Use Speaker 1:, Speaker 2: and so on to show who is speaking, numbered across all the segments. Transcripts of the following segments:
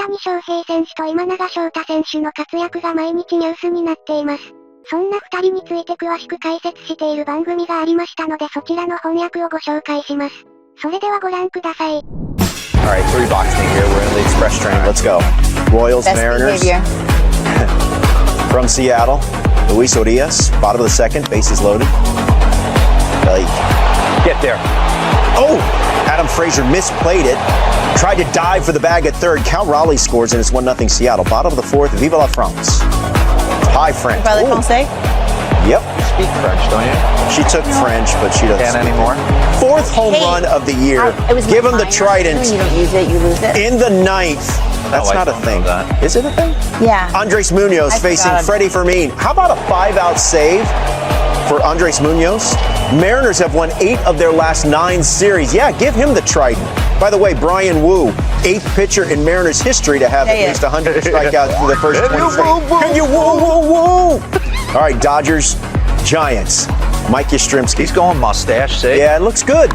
Speaker 1: 谷翔平選手と今永昇太選手の活躍が毎日ニュースになっています。そんな二人について詳しく解説している番組がありましたのでそちらの翻訳をご紹介します。それではご覧ください。
Speaker 2: Alright, 3 boxing here. We're in the express train. Let's go. Royals,
Speaker 3: Best
Speaker 2: Mariners.
Speaker 3: behavior.
Speaker 2: From Seattle, Luis Urias, bottom of the second, bases loaded. Get there. Oh! Adam Frazier misplayed it. Tried to dive for the bag at third. Cal Raleigh scores and it's 1-0 Seattle. Bottom of the fourth, Viva la France. Hi, French.
Speaker 3: Parlez français?
Speaker 2: Yep.
Speaker 4: You speak French, don't you?
Speaker 2: She took French, but she doesn't
Speaker 4: Can't
Speaker 2: speak
Speaker 4: anymore?
Speaker 2: Fourth home run of the year. Give him the trident.
Speaker 3: When you don't use it, you lose it.
Speaker 2: In the ninth. That's
Speaker 4: I
Speaker 2: not a
Speaker 4: don't
Speaker 2: thing.
Speaker 4: know that.
Speaker 2: Is it a thing?
Speaker 3: Yeah.
Speaker 2: Andres Munoz
Speaker 3: I
Speaker 2: facing
Speaker 3: forgot.
Speaker 2: Freddie Fermin. How about a 5-out save for Andres Munoz? Mariners have won 8 of their last 9 series. Yeah, give him the trident. By the way, Brian Wu, 8th pitcher in Mariners history to have at least 100 strikeouts through the first 20 Can you woo, woo, woo? All right, Dodgers, Giants. Mike Yastrzemski.
Speaker 4: He's going mustache, see?
Speaker 2: Yeah, it looks good.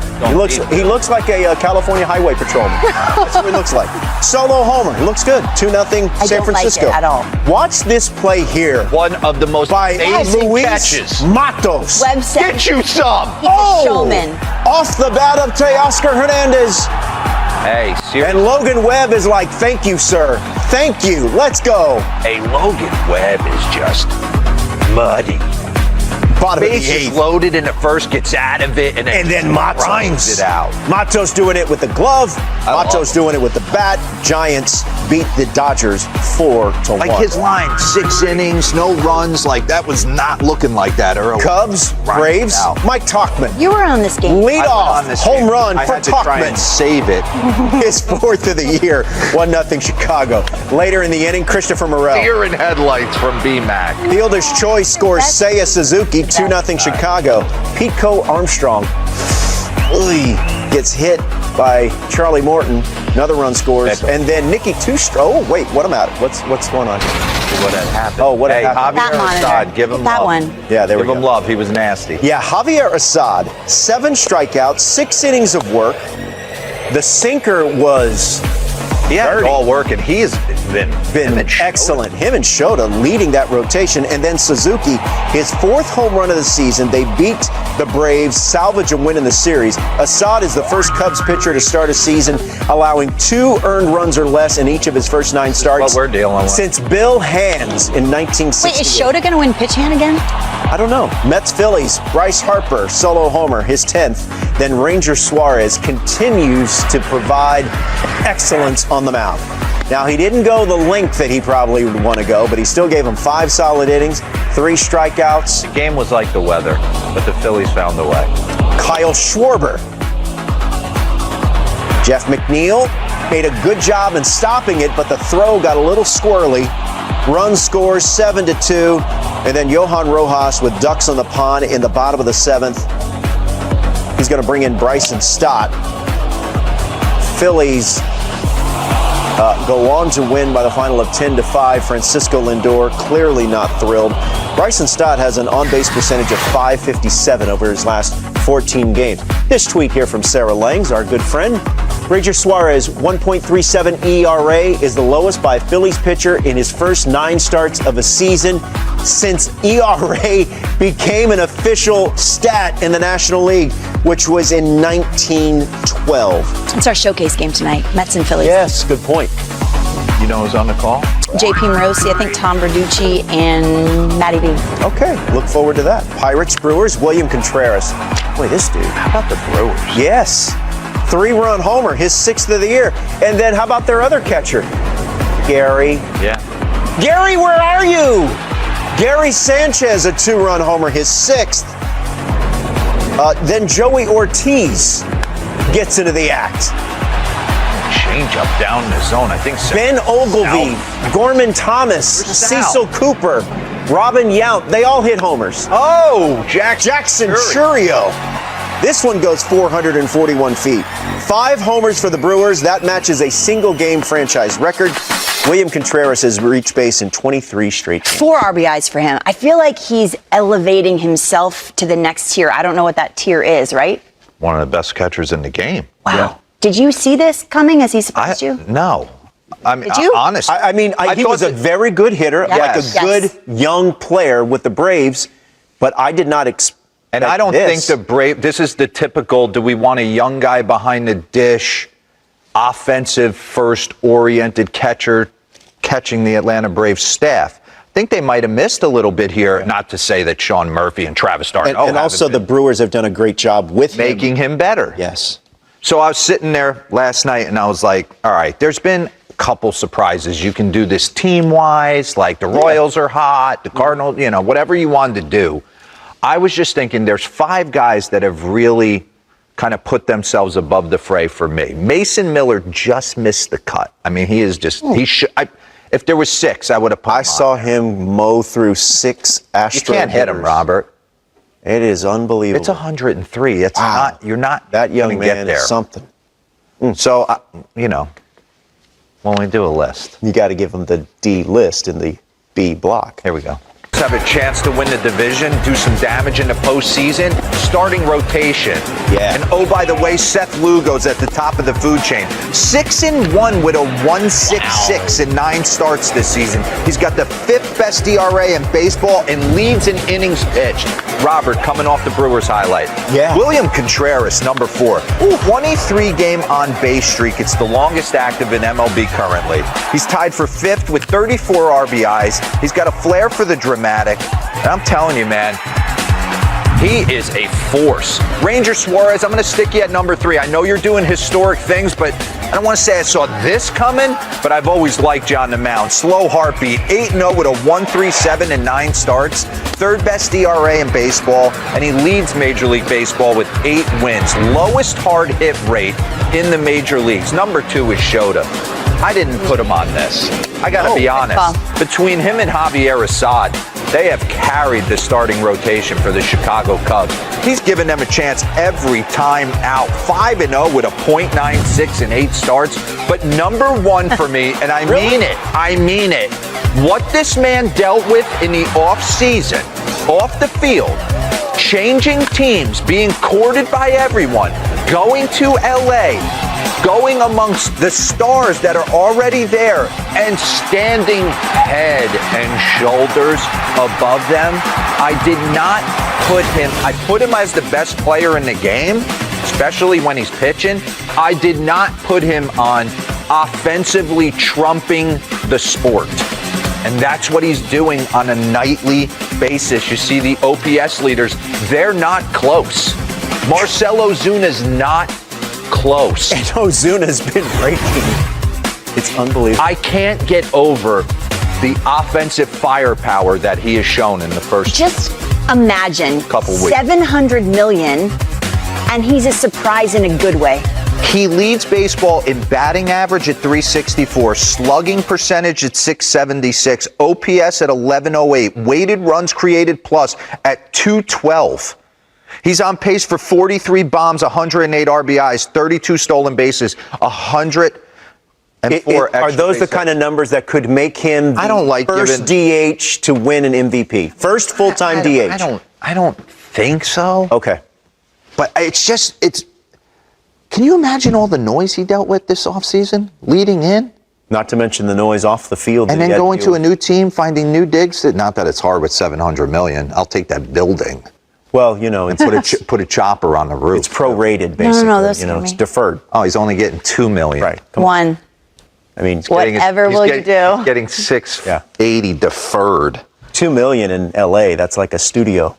Speaker 2: He looks like a California highway patrolman. That's what he looks like. Solo homer. He looks good. 2-0 San Francisco.
Speaker 3: Like it at all.
Speaker 2: Watch this play here.
Speaker 4: One of the most
Speaker 2: By
Speaker 4: amazing
Speaker 2: Luis
Speaker 4: catches.
Speaker 2: Matos.
Speaker 3: Webb said
Speaker 4: Get you some.
Speaker 3: he's a showman.
Speaker 2: Off the bat of Teoscar Hernandez.
Speaker 4: Hey, seriously.
Speaker 2: And Logan Webb is like, thank you, sir. Thank you. Let's go.
Speaker 4: Hey, Logan Webb is just muddy.
Speaker 2: Bottom of the
Speaker 4: Bases
Speaker 2: eighth.
Speaker 4: loaded and at first gets out of it and
Speaker 2: then Matos
Speaker 4: grinds it out.
Speaker 2: Matos doing it with the glove.
Speaker 4: love
Speaker 2: Matos
Speaker 4: it.
Speaker 2: doing it with the bat. Giants beat the Dodgers 4-1.
Speaker 5: Like his line, 6 innings, no runs. Like that was not looking like that earlier.
Speaker 2: Cubs, Braves,
Speaker 5: out.
Speaker 2: Mike Tauchman.
Speaker 3: You were on this game.
Speaker 2: Lead
Speaker 5: I went
Speaker 2: off,
Speaker 5: on this
Speaker 2: home
Speaker 5: game.
Speaker 2: run
Speaker 5: I
Speaker 2: for
Speaker 5: had to try and
Speaker 2: Tauchman.
Speaker 5: save it.
Speaker 2: His 4th of the year, 1-0 Chicago. Later in the inning, Christopher Morel.
Speaker 4: Deer in headlights from B-Mac.
Speaker 2: Fielder's choice scores Seiya Suzuki, 2-0 Chicago. Pete Armstrong gets hit by Charlie Morton. Another run scores. And then Nicky Tustra. Oh, wait, what am I? What's going on here?
Speaker 4: What had happened?
Speaker 2: Oh, what
Speaker 4: hey,
Speaker 2: happened?
Speaker 3: That
Speaker 4: Javier
Speaker 3: monitor.
Speaker 4: Assad, give him
Speaker 3: That
Speaker 4: love.
Speaker 3: one.
Speaker 2: Yeah, there we
Speaker 4: Give him
Speaker 2: go.
Speaker 4: love. He was nasty.
Speaker 2: Yeah, Javier Assad, 7 strikeouts, 6 innings of work. The sinker was
Speaker 4: He had
Speaker 2: dirty.
Speaker 4: it all working. He has been
Speaker 2: Excellent. Him and Shota leading that rotation. And then Suzuki, his 4th home run of the season. They beat the Braves, salvage a win in the series. Assad is the first Cubs pitcher to start a season, allowing 2 earned runs or less in each of his first 9 starts.
Speaker 4: What we're dealing with.
Speaker 2: Since Bill Hands in 1968.
Speaker 3: Wait, is Shota going to win pitch hand again?
Speaker 2: I don't know. Mets, Phillies, Bryce Harper, solo homer, his 10th. Then Ranger Suarez continues to provide excellence on the mound. Now, he didn't go the length that he probably would want to go, but he still gave him 5 solid innings, 3 strikeouts.
Speaker 4: The game was like the weather, but the Phillies found a way.
Speaker 2: Kyle Schwarber. Jeff McNeil made a good job in stopping it, but the throw got a little squirrely. Run scores 7-2. And then Johan Rojas with ducks on the pond in the bottom of the 7th. He's going to bring in Bryson Stott. Phillies go on to win by the final of 10-5. Francisco Lindor clearly not thrilled. Bryson Stott has an on-base percentage of .557 over his last 14 games. This tweet here from Sarah Langs, our good friend. Ranger Suarez, 1.37 ERA is the lowest by a Phillies pitcher in his first 9 starts of a season since ERA became an official stat in the National League, which was in 1912.
Speaker 3: It's our showcase game tonight, Mets and Phillies.
Speaker 2: Yes, good point.
Speaker 4: You know who's on the call?
Speaker 3: JP Morosi, I think Tom Verducci, and Matty B.
Speaker 2: Okay, look forward to that. Pirates, Brewers, William Contreras. Boy, this dude.
Speaker 4: How about the Brewers?
Speaker 2: Yes. 3-run homer, his 6th of the year. And then how about their other catcher? Gary.
Speaker 4: Yeah.
Speaker 2: Gary, where are you? Gary Sanchez, a 2-run homer, his 6th. Then Joey Ortiz gets into the act.
Speaker 4: Change up down in the zone. I think so.
Speaker 2: Ben Ogilvy, Gorman Thomas, Cecil Cooper, Robin Yount, they all hit homers.
Speaker 4: Oh,
Speaker 2: Jackson Churio. This one goes 441 feet. 5 homers for the Brewers. That matches a single-game franchise record. William Contreras has reached base in 23 straight games.
Speaker 3: 4 RBIs for him. I feel like he's elevating himself to the next tier. I don't know what that tier is, right?
Speaker 4: One of the best catchers in the game.
Speaker 3: Wow.
Speaker 4: Yeah.
Speaker 3: Did you see this coming as he surprised you?
Speaker 4: No.
Speaker 5: I mean,
Speaker 3: Did you?
Speaker 5: honestly.
Speaker 2: He was a very good hitter, like a good young player with the Braves, but I did not expect.
Speaker 5: And I don't think this is the typical, do we want a young guy behind the dish, offensive first oriented catcher catching the Atlanta Braves staff? I think they might have missed a little bit here. Not to say that Sean Murphy and Travis d'Arnaud
Speaker 2: and also the Brewers have done a great job with
Speaker 5: making him better.
Speaker 2: Yes.
Speaker 5: So I was sitting there last night and I was like, all right, there's been a couple surprises. You can do this team-wise, like the Royals are hot, the Cardinals, whatever you wanted to do. I was just thinking there's 5 guys that have really kind of put themselves above the fray for me. Mason Miller just missed the cut. I mean, he is just, if there was 6, I would have put him on
Speaker 2: saw
Speaker 5: there.
Speaker 2: him mow through 6 Astro
Speaker 5: You can't hit him, Robert.
Speaker 2: It is unbelievable.
Speaker 5: It's 103. It's not, you're not
Speaker 2: that young
Speaker 5: gonna
Speaker 2: man
Speaker 5: get there.
Speaker 2: is something.
Speaker 5: So, when we do a list.
Speaker 2: You got to give him the D list in the B block.
Speaker 5: Here we go. Have a chance to win the division, do some damage in the postseason, starting rotation.
Speaker 2: Yeah.
Speaker 5: And oh, by the way, Seth Lugo's at the top of the food chain. 6-1 with a 1.66 in 9 starts this season. He's got the 5th best ERA in baseball and leads in innings pitched. Robert, coming off the Brewers highlight.
Speaker 2: Yeah.
Speaker 5: William Contreras, number 4. 23-game on-base streak. It's the longest active in MLB currently. He's tied for 5th with 34 RBIs. He's got a flair for the dramatic. And I'm telling you, man, he is a force. Ranger Suarez, I'm going to stick you at number 3. I know you're doing historic things, but I don't want to say I saw this coming, but I've always liked you on the mound. Slow heartbeat, 8-0 with a 1.37 in 9 starts. 3rd best ERA in baseball, and he leads Major League Baseball with 8 wins. Lowest hard hit rate in the major leagues. Number 2 is Shota. I didn't put him on this. I got to be honest. Between him and Javier Assad, they have carried the starting rotation for the Chicago Cubs. He's given them a chance every time out. 5-0 with a .96 in 8 starts. But number 1 for me, and I mean it, what this man dealt with in the offseason, off the field, changing teams, being courted by everyone, going to LA, going amongst the stars that are already there and standing head and shoulders above them. I did not put him, I put him as the best player in the game, especially when he's pitching. I did not put him on offensively trumping the sport. And that's what he's doing on a nightly basis. You see the OPS leaders, they're not close. Marcell Ozuna's not close.
Speaker 2: And Ozuna's been breaking. It's unbelievable.
Speaker 5: I can't get over the offensive firepower that he has shown in the first
Speaker 3: Just imagine
Speaker 5: couple weeks.
Speaker 3: $700 million, and he's a surprise in a good way.
Speaker 5: He leads baseball in batting average at .364, slugging percentage at .676, OPS at 1108, weighted runs created plus at .212. He's on pace for 43 bombs, 108 RBIs, 32 stolen bases, 104 extra
Speaker 2: Are those the
Speaker 5: base
Speaker 2: kind of numbers that could make him the first DH to win an MVP? First full-time DH?
Speaker 5: I don't think so.
Speaker 2: Okay.
Speaker 5: But can you imagine all the noise he dealt with this offseason, leading in?
Speaker 2: Not to mention the noise off the field.
Speaker 5: And then going to a new team, finding new digs. Not that it's hard with $700 million. I'll take that building.
Speaker 2: Well, it's
Speaker 5: Put a chopper on the roof.
Speaker 2: It's prorated, basically.
Speaker 3: No, that's
Speaker 2: it's deferred.
Speaker 5: Oh, he's only getting $2 million.
Speaker 2: Right.
Speaker 3: One.
Speaker 2: I mean,
Speaker 3: Whatever will you do?
Speaker 5: He's getting $680 deferred.
Speaker 2: $2 million in LA. That's like a studio.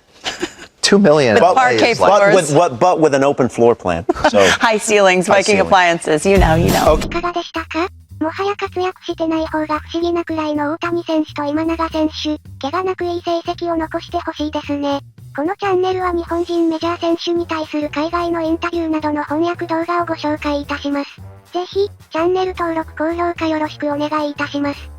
Speaker 5: $2 million.
Speaker 3: Parquet floors.
Speaker 2: But with an open floor plan. So
Speaker 3: High ceilings, Viking appliances. You know.
Speaker 1: いかがでしたか？もはや活躍してない方が不思議なくらいの大谷選手と今永選手、怪我なくいい成績を残してほしいですね。このチャンネルは日本人メジャー選手に対する海外のインタビューなどの翻訳動画をご紹介いたします。ぜひ、チャンネル登録高評価よろしくお願いいたします。